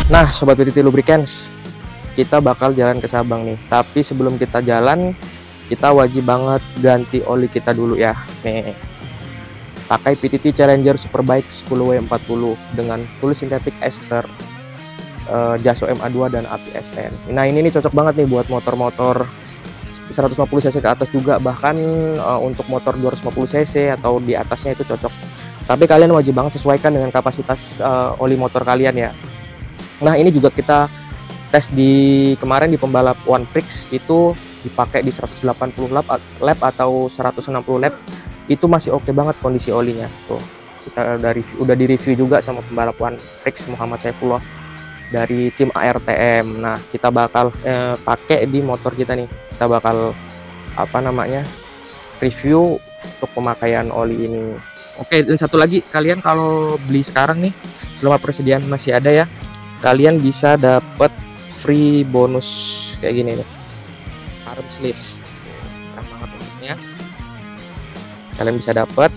Nah, Sobat PTT Lubricants, kita bakal jalan ke Sabang nih. Tapi sebelum kita jalan, kita wajib banget ganti oli kita dulu ya. Nih, pakai PTT Challenger Superbike 10W40 dengan full synthetic ester, Jaso MA2 dan API SN. Nah, ini nih cocok banget nih buat motor-motor 150 cc ke atas juga, bahkan untuk motor 250 cc atau di atasnya itu cocok. Tapi kalian wajib banget sesuaikan dengan kapasitas oli motor kalian ya. Nah, ini juga kita tes kemarin di pembalap One Prix, itu dipakai di 180 lap atau 160 lap, itu masih oke banget kondisi olinya. Tuh, kita udah di review juga sama pembalap One Prix Muhammad Saifullah dari tim ARTM. Nah, kita bakal pakai di motor kita nih. Kita bakal review untuk pemakaian oli ini. Oke, dan satu lagi, kalian kalau beli sekarang nih, selama persediaan masih ada ya, kalian bisa dapat free bonus kayak gini nih, arm sleeve. Keren banget bentuknya. Kalian bisa dapat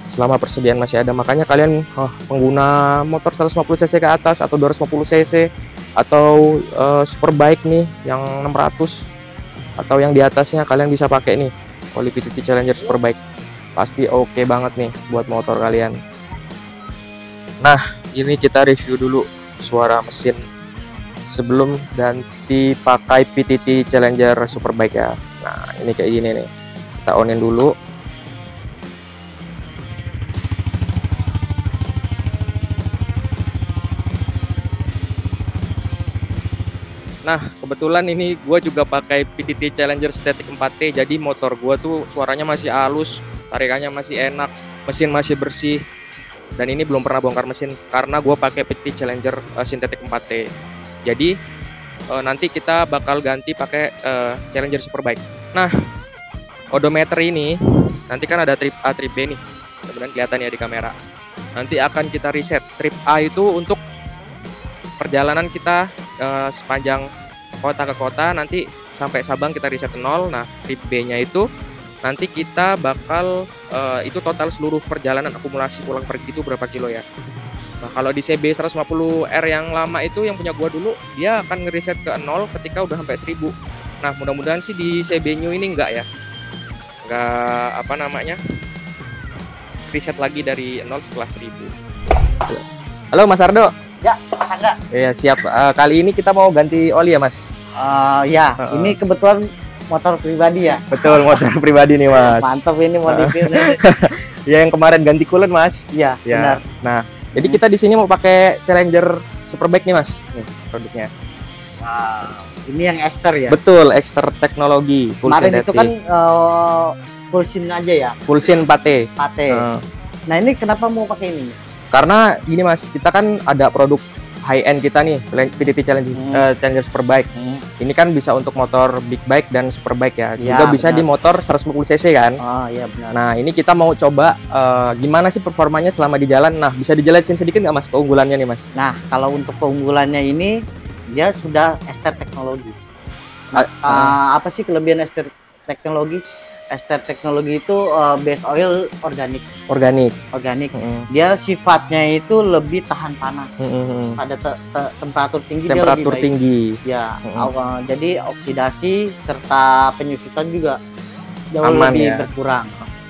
selama persediaan masih ada. Makanya kalian pengguna motor 150 cc ke atas atau 250 cc atau Superbike nih yang 600 atau yang di atasnya, kalian bisa pakai nih oli PTT Challenger Superbike. Pasti oke banget nih buat motor kalian. Nah, ini kita review dulu suara mesin sebelum ganti pakai PTT Challenger Superbike ya. Nah, ini kayak gini nih. Kita onin dulu. Nah, kebetulan ini gue juga pakai PTT Challenger Synthetic 4T, jadi motor gue tuh suaranya masih halus, tarikannya masih enak, mesin masih bersih. Dan ini belum pernah bongkar mesin karena gue pakai PTT Challenger Synthetic 4T. Jadi nanti kita bakal ganti pakai Challenger Superbike. Nah, odometer ini nanti kan ada trip A, trip B nih, kemudian kelihatan ya di kamera. Nanti akan kita reset. Trip A itu untuk perjalanan kita sepanjang kota ke kota, nanti sampai Sabang kita reset 0. Nah, trip B-nya itu nanti kita bakal itu total seluruh perjalanan akumulasi pulang pergi itu berapa kilo ya. Nah, kalau di CB 150R yang lama itu yang punya gua dulu, dia akan ngereset ke 0 ketika udah sampai 1000. Nah, mudah-mudahan sih di CB New ini enggak ya. Enggak reset lagi dari 0 setelah 1000. Halo Mas Ardo. Ya, Mas Angga. Iya, siap. Kali ini kita mau ganti oli ya, Mas? Ini kebetulan motor pribadi ya. Betul, motor pribadi nih, Mas. Mantap ini modifnya. Ya, yang kemarin ganti coolant, Mas. Iya, ya. Benar. Nah, jadi kita di sini mau pakai Challenger Superbike nih, Mas. Nih, produknya. Wow, ini yang ester ya? Betul, ester teknologi. Kemarin itu kan full syn aja ya? Full syn 4T. Nah, ini kenapa mau pakai ini? Karena gini Mas, kita kan ada produk high end kita nih, PTT Challenger Superbike. Ini kan bisa untuk motor big bike dan superbike ya. Juga bisa di motor 150 cc kan. Oh iya benar. Nah, ini kita mau coba gimana sih performanya selama di jalan. Nah, bisa dijelasin sedikit nggak Mas keunggulannya nih Mas? Nah, kalau untuk keunggulannya ini, dia sudah ester teknologi. Apa sih kelebihan ester teknologi? Ester teknologi itu base oil organik. Dia sifatnya itu lebih tahan panas. Pada temperatur tinggi dia lebih baik. Ya, jadi oksidasi serta penyusutan juga jauh aman lebih ya. Berkurang.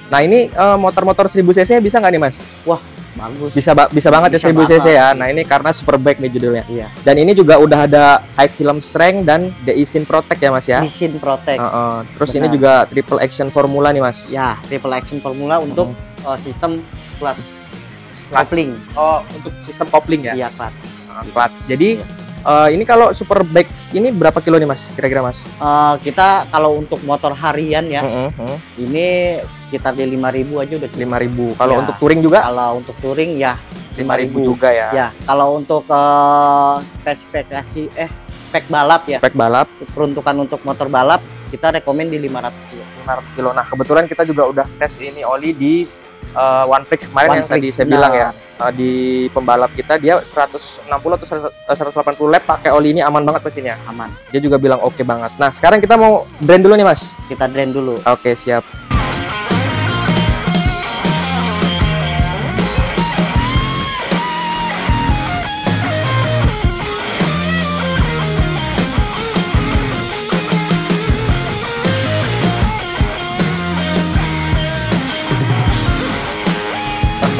Nah, ini motor-motor 1000 cc bisa nggak nih Mas? Wah, bagus. Bisa banget ya 1000 cc ya. Nah, ini karena Superbike nih judulnya. Iya. Dan ini juga udah ada high film strength dan DI Syn Protect ya Mas ya. Syn Protect. Terus ini juga triple action formula nih Mas. Ya, triple action formula untuk sistem clutch coupling. Oh, untuk sistem coupling ya? Iya, clutch. Jadi ini kalau Superbike ini berapa kilo nih Mas kira-kira Mas? Kita kalau untuk motor harian ya, ini sekitar di 5.000 aja udah 5.000. Kalau untuk touring juga? Kalau untuk touring ya 5.000 juga ya. Ya, kalau untuk spek balap ya. Spek balap. Peruntukan untuk motor balap kita rekomen di 500 kilo. 500 kilo. Nah, kebetulan kita juga udah tes ini oli di One Prix kemarin yang tadi saya bilang ya. Di pembalap kita dia 160 atau 180 lap pakai oli ini aman banget mesinnya. Aman. Dia juga bilang oke banget. Nah, sekarang kita mau drain dulu nih Mas. Kita drain dulu. Oke, siap.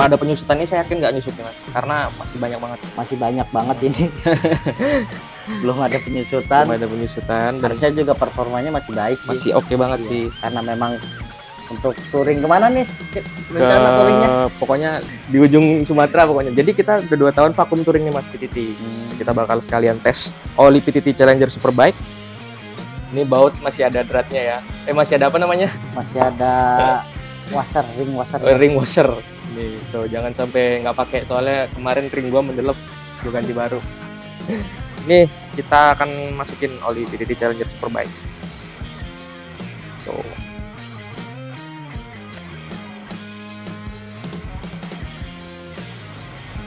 Selama ada penyusutan ini saya yakin nggak nyusut nih Mas, karena masih banyak banget. Masih banyak banget ini. Belum ada penyusutan. Belum ada penyusutan. Dan harusnya juga performanya masih baik sih. Masih oke banget sih. Karena memang untuk touring kemana nih rencana touringnya? Pokoknya di ujung Sumatera pokoknya. Jadi kita udah 2 tahun vakum touring nih Mas PTT. Kita bakal sekalian tes oli PTT Challenger Superbike. Ini baut masih ada dratnya ya. Masih ada apa namanya? Masih ada washer, ring washer. Nih, tuh jangan sampai nggak pakai soalnya kemarin ring gua mendelep, gua ganti baru. Nih, kita akan masukin oli PTT Challenger Superbike. Tuh.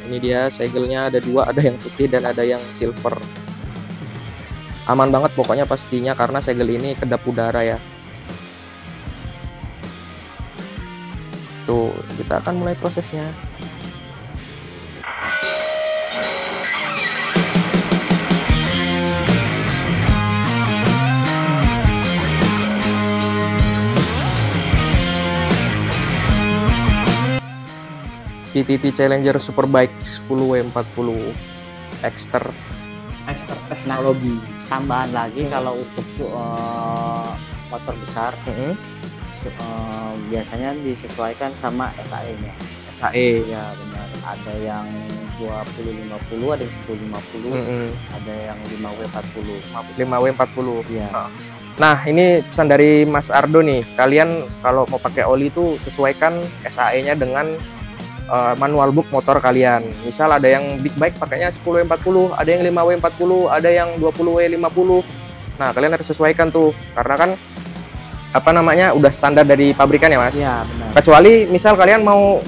Ini dia segelnya ada 2, ada yang putih dan ada yang silver. Aman banget pokoknya pastinya karena segel ini kedap udara ya. Tuh, kita akan mulai prosesnya. PTT Challenger Superbike 10W40 Exter teknologi. Tambahan lagi kalau untuk motor besar biasanya disesuaikan sama SAE-nya. SAE ya benar, ada yang 2050, ada yang 1050, ada yang 5W40. 5W40 ya. Nah, ini pesan dari Mas Ardo nih, kalian kalau mau pakai oli itu sesuaikan SAE-nya dengan manual book motor kalian. Misal ada yang big bike pakainya 10W40, ada yang 5W40, ada yang 20W50. Nah, kalian harus sesuaikan tuh, karena kan apa namanya udah standar dari pabrikan ya Mas. Iya benar. Kecuali misal kalian mau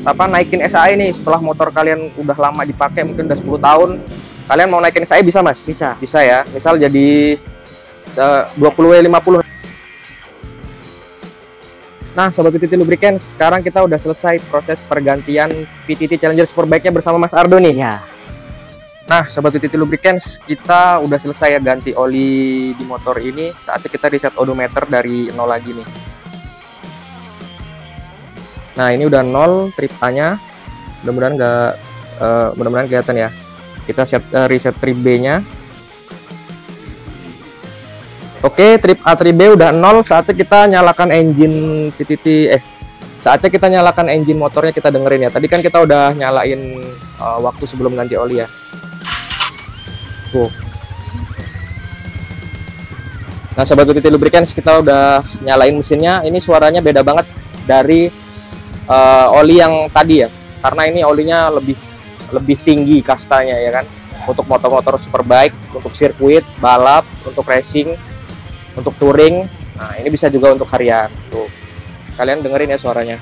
naikin SAE nih setelah motor kalian udah lama dipakai, mungkin udah 10 tahun, kalian mau naikin SAE bisa Mas? Bisa ya. Misal jadi 20W50. Nah, Sobat PTT Lubricants, sekarang kita udah selesai proses pergantian PTT Challenger Superbike-nya bersama Mas Ardo nih. Ya. Nah, Sobat PTT Lubricants, kita udah selesai ya ganti oli di motor ini. Saatnya kita reset odometer dari 0 lagi nih. Nah, ini udah 0 trip A-nya. Mudah-mudahan kelihatan ya. Kita reset trip B-nya. Oke, trip A, trip B udah 0. Saatnya kita nyalakan engine PTT. Saatnya kita nyalakan engine motornya, kita dengerin ya. Tadi kan kita udah nyalain waktu sebelum ganti oli ya. Tuh. Nah, Sobat PTT Lubricants, kita udah nyalain mesinnya. Ini suaranya beda banget dari oli yang tadi ya. Karena ini olinya lebih tinggi kastanya ya kan. Untuk motor-motor superbike, untuk sirkuit, balap, untuk racing, untuk touring. Nah, ini bisa juga untuk harian. Tuh. Kalian dengerin ya suaranya.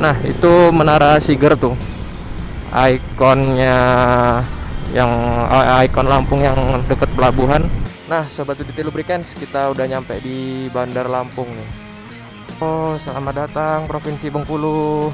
Nah, itu menara Siger tuh, ikonnya, yang ikon Lampung yang dekat pelabuhan. Nah, Sobat PTT Lubricants, kita udah nyampe di Bandar Lampung nih. Oh, selamat datang Provinsi Bengkulu.